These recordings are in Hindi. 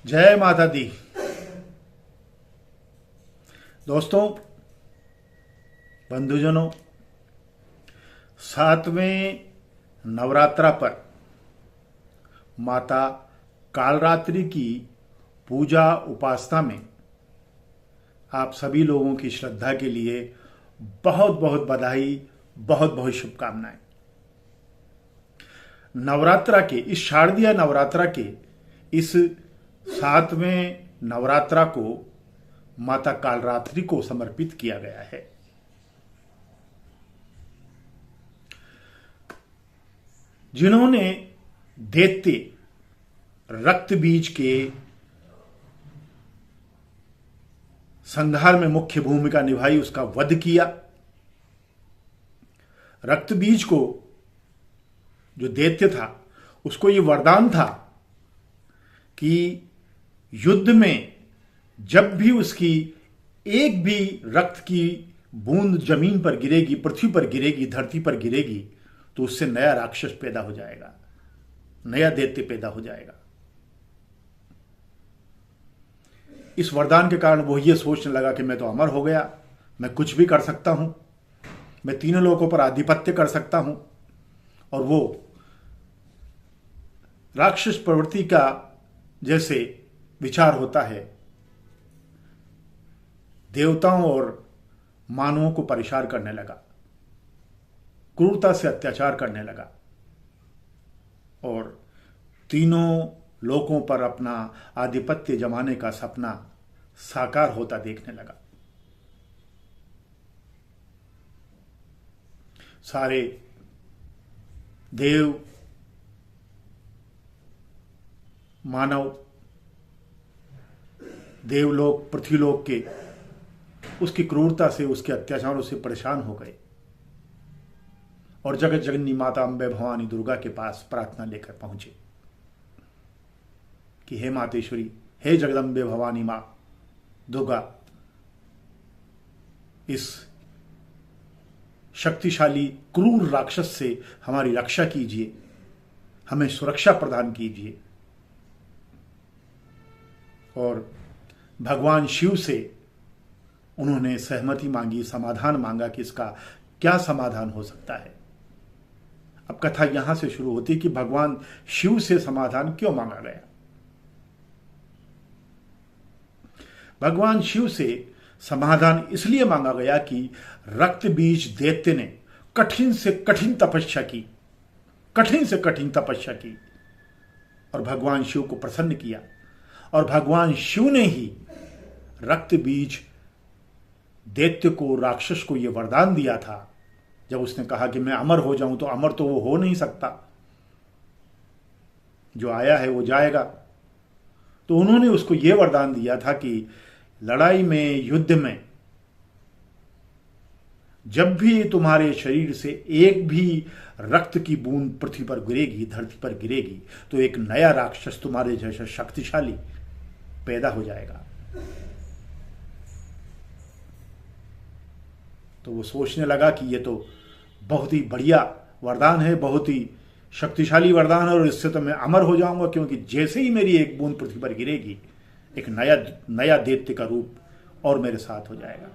जय माता दी। दोस्तों, बंधुजनों, 7वें नवरात्रा पर माता कालरात्रि की पूजा उपासना में आप सभी लोगों की श्रद्धा के लिए बहुत बहुत बधाई, बहुत बहुत शुभकामनाएं। नवरात्रा के इस शारदीय नवरात्रा के इस 7वें नवरात्रा को माता कालरात्रि को समर्पित किया गया है। जिन्होंने दैत्य रक्त बीज के संहार में मुख्य भूमिका निभाई, उसका वध किया। रक्त बीज को, जो दैत्य था, उसको ये वरदान था कि युद्ध में जब भी उसकी एक भी रक्त की बूंद जमीन पर गिरेगी, पृथ्वी पर गिरेगी, धरती पर गिरेगी, तो उससे नया राक्षस पैदा हो जाएगा, नया दैत्य पैदा हो जाएगा। इस वरदान के कारण वो ये सोचने लगा कि मैं तो अमर हो गया, मैं कुछ भी कर सकता हूं, मैं तीनों लोगों पर आधिपत्य कर सकता हूं। और वो राक्षस प्रवृत्ति का जैसे विचार होता है, देवताओं और मानवों को परेशान करने लगा, क्रूरता से अत्याचार करने लगा और तीनों लोगों पर अपना आधिपत्य जमाने का सपना साकार होता देखने लगा। सारे देव, मानव, देवलोक, पृथ्वीलोक के उसकी क्रूरता से, उसके अत्याचारों से परेशान हो गए और जगत जननी माता अम्बे भवानी दुर्गा के पास प्रार्थना लेकर पहुंचे कि हे मातेश्वरी, हे जगदम्बे भवानी मां दुर्गा, इस शक्तिशाली क्रूर राक्षस से हमारी रक्षा कीजिए, हमें सुरक्षा प्रदान कीजिए। और भगवान शिव से उन्होंने सहमति मांगी, समाधान मांगा कि इसका क्या समाधान हो सकता है। अब कथा यहां से शुरू होती है कि भगवान शिव से समाधान क्यों मांगा गया। भगवान शिव से समाधान इसलिए मांगा गया कि रक्त बीज दैत्य ने कठिन से कठिन तपस्या की, कठिन से कठिन तपस्या की और भगवान शिव को प्रसन्न किया। और भगवान शिव ने ही रक्त बीज दैत्य को, राक्षस को यह वरदान दिया था, जब उसने कहा कि मैं अमर हो जाऊं, तो अमर तो वो हो नहीं सकता, जो आया है वो जाएगा। तो उन्होंने उसको यह वरदान दिया था कि लड़ाई में, युद्ध में, जब भी तुम्हारे शरीर से एक भी रक्त की बूंद पृथ्वी पर गिरेगी, धरती पर गिरेगी, तो एक नया राक्षस तुम्हारे जैसा शक्तिशाली पैदा हो जाएगा। तो वो सोचने लगा कि ये तो बहुत ही बढ़िया वरदान है, बहुत ही शक्तिशाली वरदान है और इससे तो मैं अमर हो जाऊंगा, क्योंकि जैसे ही मेरी एक बूंद पृथ्वी पर गिरेगी, एक नया दैत्य का रूप और मेरे साथ हो जाएगा।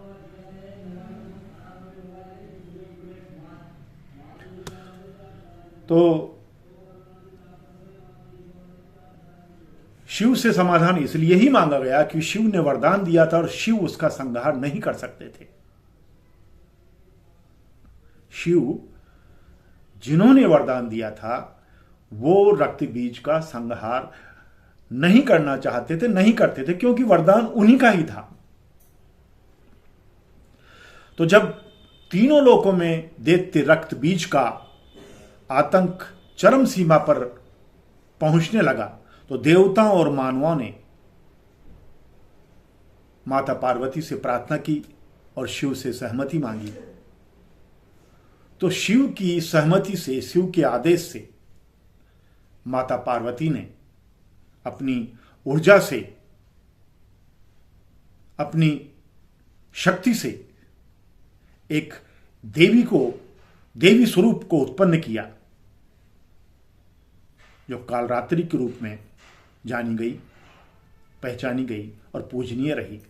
तो शिव से समाधान इसलिए ही मांगा गया कि शिव ने वरदान दिया था और शिव उसका संहार नहीं कर सकते थे। शिव, जिन्होंने वरदान दिया था, वो रक्त बीज का संहार नहीं करना चाहते थे, नहीं करते थे, क्योंकि वरदान उन्हीं का ही था। तो जब तीनों लोकों में दैत्य रक्त बीज का आतंक चरम सीमा पर पहुंचने लगा, तो देवताओं और मानवों ने माता पार्वती से प्रार्थना की और शिव से सहमति मांगी। तो शिव की सहमति से, शिव के आदेश से माता पार्वती ने अपनी ऊर्जा से, अपनी शक्ति से एक देवी स्वरूप को उत्पन्न किया, जो कालरात्रि के रूप में जानी गई। पहचानी गई और पूजनीय रही।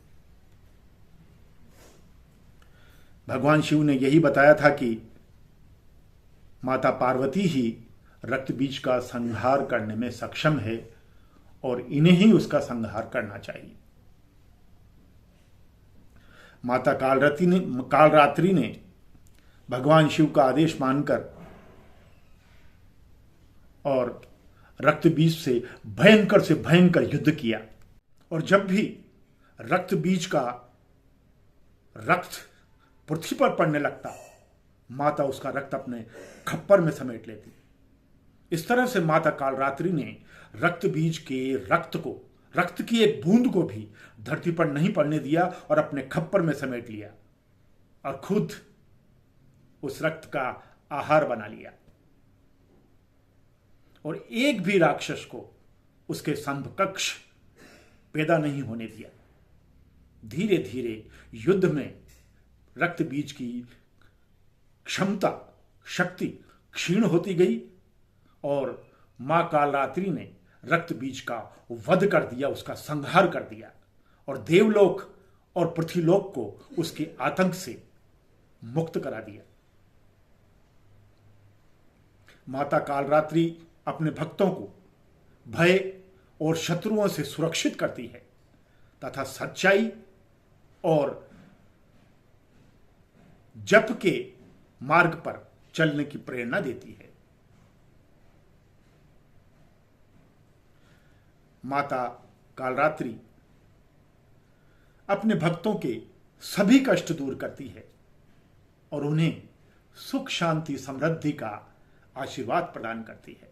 भगवान शिव ने यही बताया था कि माता पार्वती ही रक्त बीज का संहार करने में सक्षम है और इन्हें ही उसका संहार करना चाहिए। माता कालरात्रि ने भगवान शिव का आदेश मानकर और रक्त बीज से भयंकर युद्ध किया। और जब भी रक्त बीज का रक्त पृथ्वी पर पड़ने लगता, माता उसका रक्त अपने खप्पर में समेट लेती। इस तरह से माता कालरात्रि ने रक्त बीज के रक्त की एक बूंद को भी धरती पर नहीं पड़ने दिया और अपने खप्पर में समेट लिया और खुद उस रक्त का आहार बना लिया और एक भी राक्षस को उसके समकक्ष पैदा नहीं होने दिया। धीरे धीरे युद्ध में रक्त बीज की शक्ति क्षीण होती गई और मां कालरात्रि ने रक्त बीज का वध कर दिया, उसका संहार कर दिया और देवलोक और पृथ्वीलोक को उसके आतंक से मुक्त करा दिया। माता कालरात्रि अपने भक्तों को भय और शत्रुओं से सुरक्षित करती है तथा सच्चाई और जप के मार्ग पर चलने की प्रेरणा देती है। माता कालरात्रि अपने भक्तों के सभी कष्ट दूर करती है और उन्हें सुख शांति समृद्धि का आशीर्वाद प्रदान करती है।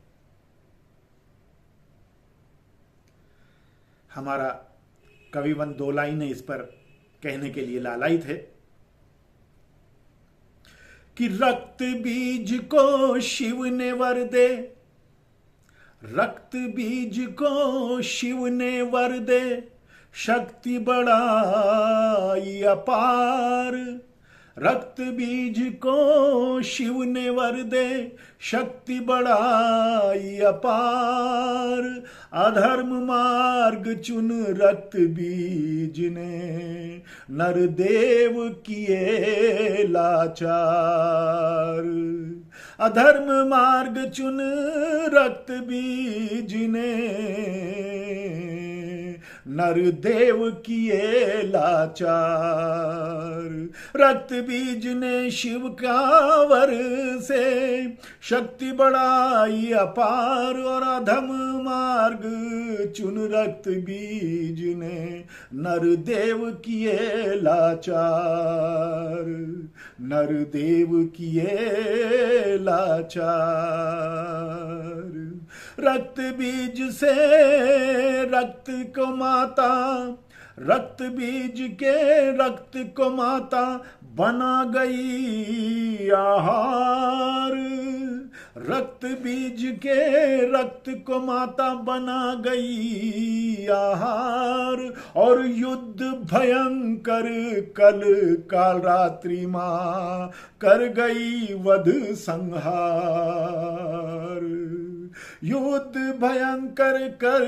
हमारा कविवन 2 लाइनें इस पर कहने के लिए लालायित है कि रक्त बीज को शिव ने वर दे, रक्त बीज को शिव ने वर दे, शक्ति बढ़ाई अपार। रक्त बीज को शिव ने वर दे, शक्ति बढ़ाई अपार। अधर्म मार्ग चुन रक्त बीज ने, नर देव किए लाचार। अधर्म मार्ग चुन रक्त बीज ने, नर देव किए लाचार। रक्त बीज ने शिव का वर से शक्ति बढ़ाई अपार और अधम मार्ग चुन रक्त बीज ने, नर देव किए लाचार। नर देव किए लाचार। रक्त बीज से रक्त को माता, रक्त बीज के रक्त को माता बना गई आहार। रक्त बीज के रक्त को माता बना गई आहार और युद्ध भयंकर कल कालरात्रि मां कर गई वध संहार। युद्ध भयंकर कर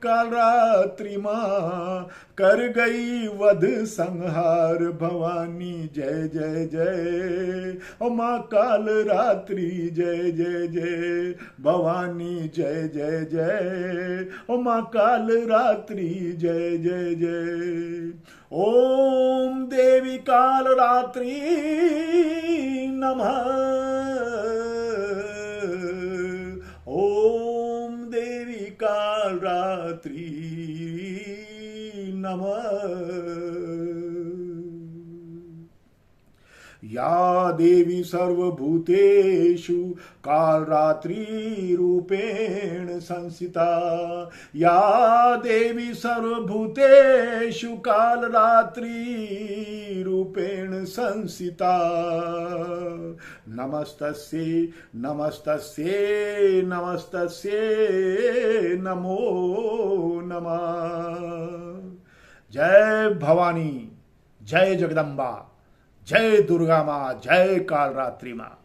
कालरात्रि मां कर गई वध संहार। भवानी जय जय जय, ओ मां कालरात्रि जय जय जय। भवानी जय जय जय, ओ मां कालरात्रि जय जय जय। ओम देवी कालरात्रि नमः। ओम देवी कालरात्रि नमः। या देवी सर्वभूतेषु कालरात्रि रूपेण संस्थिता। या देवी सर्वभूतेषु कालरात्रि रूपेण संस्थिता। नमस्तस्यै नमस्तस्यै नमस्तस्यै नमो नमः। जय भवानी, जय जगदम्बा, जय दुर्गा माँ, जय कालरात्रि माँ।